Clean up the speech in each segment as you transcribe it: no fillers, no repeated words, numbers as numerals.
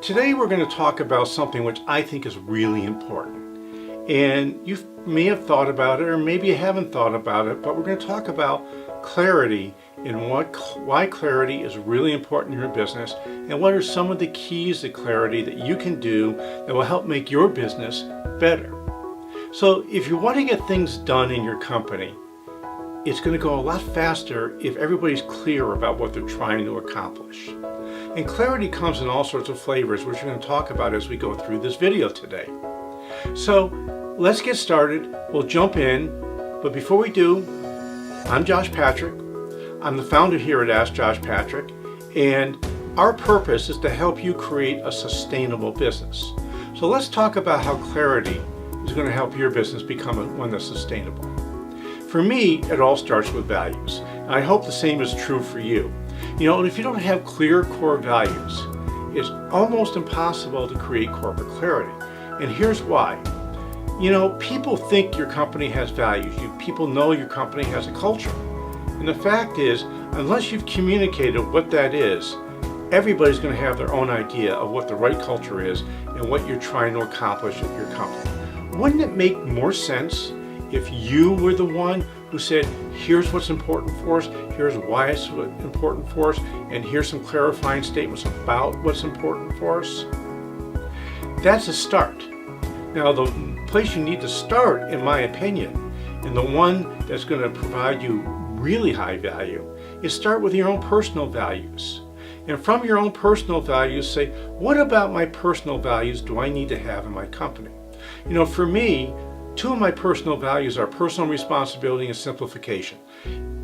Today we're going to talk about something which I think is really important. And you may have thought about it or maybe you haven't thought about it, but we're going to talk about clarity and why clarity is really important in your business and what are some of the keys to clarity that you can do that will help make your business better. So if you want to get things done in your company, it's going to go a lot faster if everybody's clear about what they're trying to accomplish. And clarity comes in all sorts of flavors, which we're going to talk about as we go through this video today. So let's get started. We'll jump in. But before we do, I'm Josh Patrick. I'm the founder here at Ask Josh Patrick. And our purpose is to help you create a sustainable business. So let's talk about how clarity is going to help your business become one that's sustainable. For me, it all starts with values. And I hope the same is true for you. And if you don't have clear core values, it's almost impossible to create corporate clarity. And here's why. People think your company has values. People know your company has a culture. And the fact is, unless you've communicated what that is, everybody's going to have their own idea of what the right culture is and what you're trying to accomplish at your company. Wouldn't it make more sense if you were the one who said, here's what's important for us, here's why it's important for us, and here's some clarifying statements about what's important for us? That's a start. Now, the place you need to start, in my opinion, and the one that's going to provide you really high value, is start with your own personal values. And from your own personal values, say, what about my personal values do I need to have in my company? For me, two of my personal values are personal responsibility and simplification.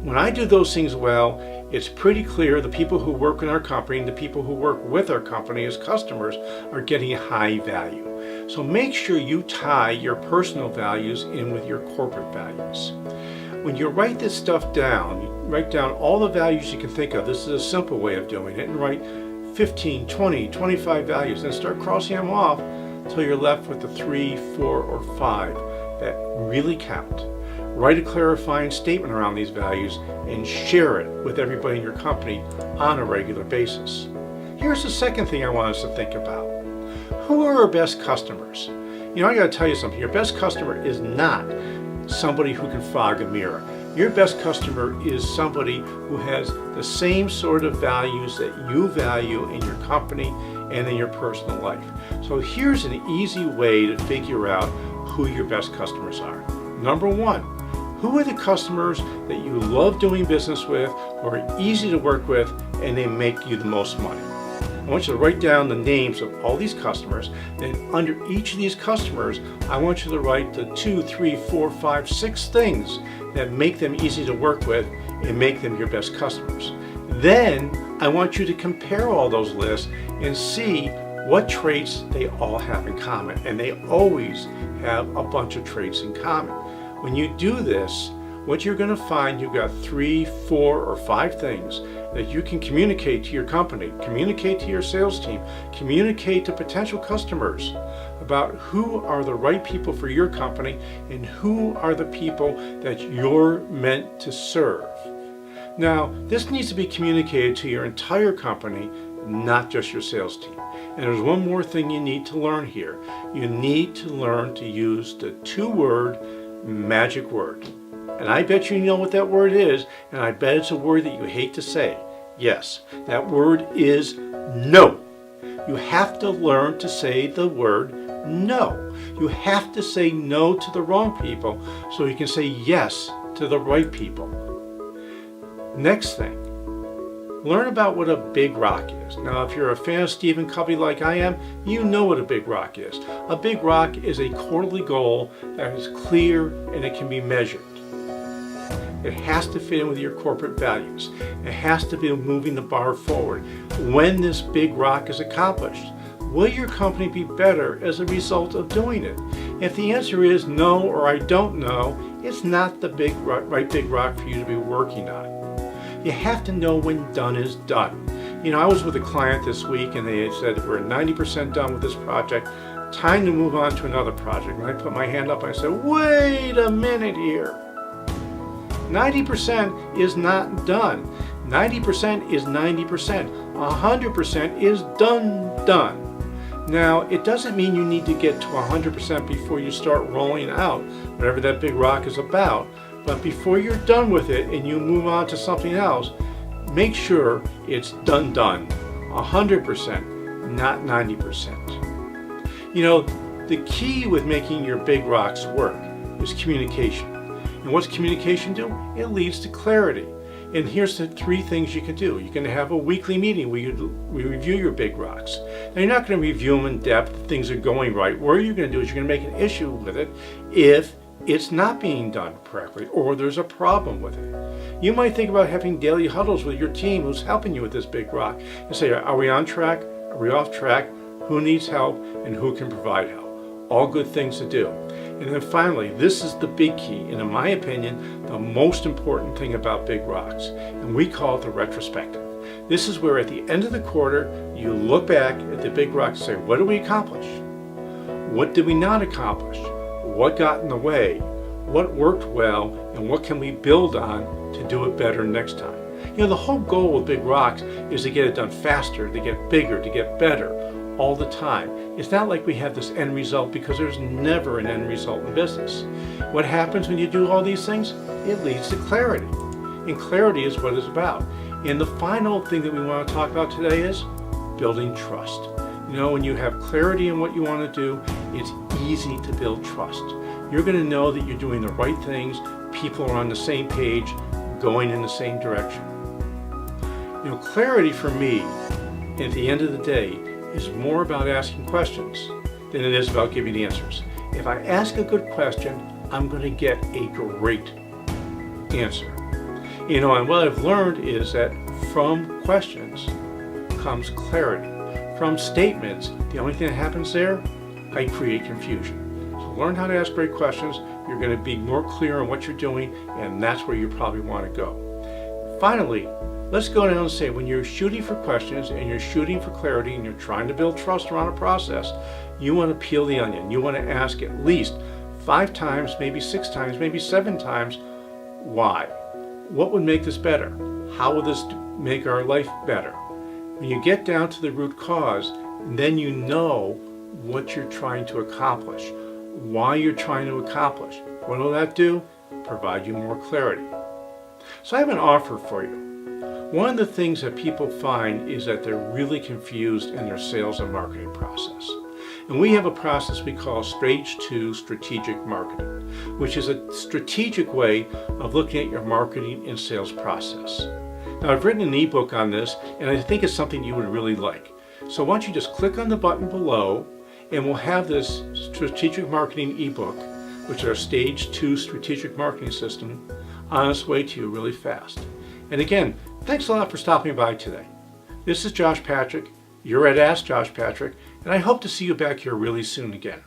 When I do those things well, it's pretty clear the people who work in our company and the people who work with our company as customers are getting high value. So make sure you tie your personal values in with your corporate values. When you write this stuff down, you write down all the values you can think of. This is a simple way of doing it. And write 15, 20, 25 values and start crossing them off until you're left with the 3, 4, or 5 that really count. Write a clarifying statement around these values and share it with everybody in your company on a regular basis. Here's the second thing I want us to think about. Who are our best customers? I got to tell you something. Your best customer is not somebody who can fog a mirror. Your best customer is somebody who has the same sort of values that you value in your company and in your personal life. So here's an easy way to figure out who your best customers are. Number one, who are the customers that you love doing business with, who are easy to work with, and they make you the most money? I want you to write down the names of all these customers. Then under each of these customers, I want you to write the 2, 3, 4, 5, 6 things that make them easy to work with and make them your best customers. Then I want you to compare all those lists and see what traits they all have in common. And they always have a bunch of traits in common. When you do this, what you're going to find, you've got 3, 4, or 5 things that you can communicate to your company, communicate to your sales team, communicate to potential customers about who are the right people for your company and who are the people that you're meant to serve. Now, this needs to be communicated to your entire company, not just your sales team. And there's one more thing you need to learn here. You need to learn to use the 2-word magic word. And I bet you know what that word is, and I bet it's a word that you hate to say. Yes, that word is no. You have to learn to say the word no. You have to say no to the wrong people so you can say yes to the right people. Next thing, learn about what a big rock is. Now, if you're a fan of Stephen Covey like I am, you know what a big rock is. A big rock is a quarterly goal that is clear and it can be measured. It has to fit in with your corporate values. It has to be moving the bar forward. When this big rock is accomplished, will your company be better as a result of doing it? If the answer is no or I don't know, it's not the right big rock for you to be working on. You have to know when done is done. I was with a client this week and they said, we're 90% done with this project. Time to move on to another project. And I put my hand up and I said, wait a minute here. 90% is not done. 90% is 90%. 100% is done. Now, it doesn't mean you need to get to 100% before you start rolling out whatever that big rock is about, but before you're done with it and you move on to something else, make sure it's done 100%, not 90%. You know, the key with making your big rocks work is communication. And what's communication do? It leads to clarity. And here's the 3 things you can do. You can have a weekly meeting where you review your big rocks. Now, you're not going to review them in depth, things are going right. What you're going to do is you're going to make an issue with it if it's not being done correctly or there's a problem with it. You might think about having daily huddles with your team who's helping you with this big rock and say, are we on track? Are we off track? Who needs help and who can provide help? All good things to do. And then finally, this is the big key, and in my opinion, the most important thing about big rocks, and we call it the retrospective. This is where at the end of the quarter, you look back at the big rock and say, what did we accomplish? What did we not accomplish? What got in the way? What worked well? And what can we build on to do it better next time? You know, the whole goal with big rocks is to get it done faster, to get bigger, to get better all the time. It's not like we have this end result, because there's never an end result in business. What happens when you do all these things? It leads to clarity. And clarity is what it's about. And the final thing that we want to talk about today is building trust. You know, when you have clarity in what you want to do, it's easy to build trust. You're going to know that you're doing the right things, people are on the same page, going in the same direction. You know, clarity for me, at the end of the day, is more about asking questions than it is about giving answers. If I ask a good question, I'm going to get a great answer. You know, and what I've learned is that from questions comes clarity. From statements, the only thing that happens there, I create confusion. So learn how to ask great questions. You're going to be more clear on what you're doing, and that's where you probably want to go. Finally, let's go down and say, when you're shooting for questions and you're shooting for clarity and you're trying to build trust around a process, you want to peel the onion. You want to ask at least 5 times, maybe 6 times, maybe 7 times, why? What would make this better? How will this make our life better? When you get down to the root cause, then you know what you're trying to accomplish, why you're trying to accomplish. What will that do? Provide you more clarity. So I have an offer for you. One of the things that people find is that they're really confused in their sales and marketing process. And we have a process we call Stage 2 Strategic Marketing, which is a strategic way of looking at your marketing and sales process. Now, I've written an ebook on this, and I think it's something you would really like. So why don't you just click on the button below, and we'll have this Strategic Marketing ebook, which is our Stage 2 Strategic Marketing System, on its way to you really fast. And again, thanks a lot for stopping by today. This is Josh Patrick. You're at Ask Josh Patrick, and I hope to see you back here really soon again.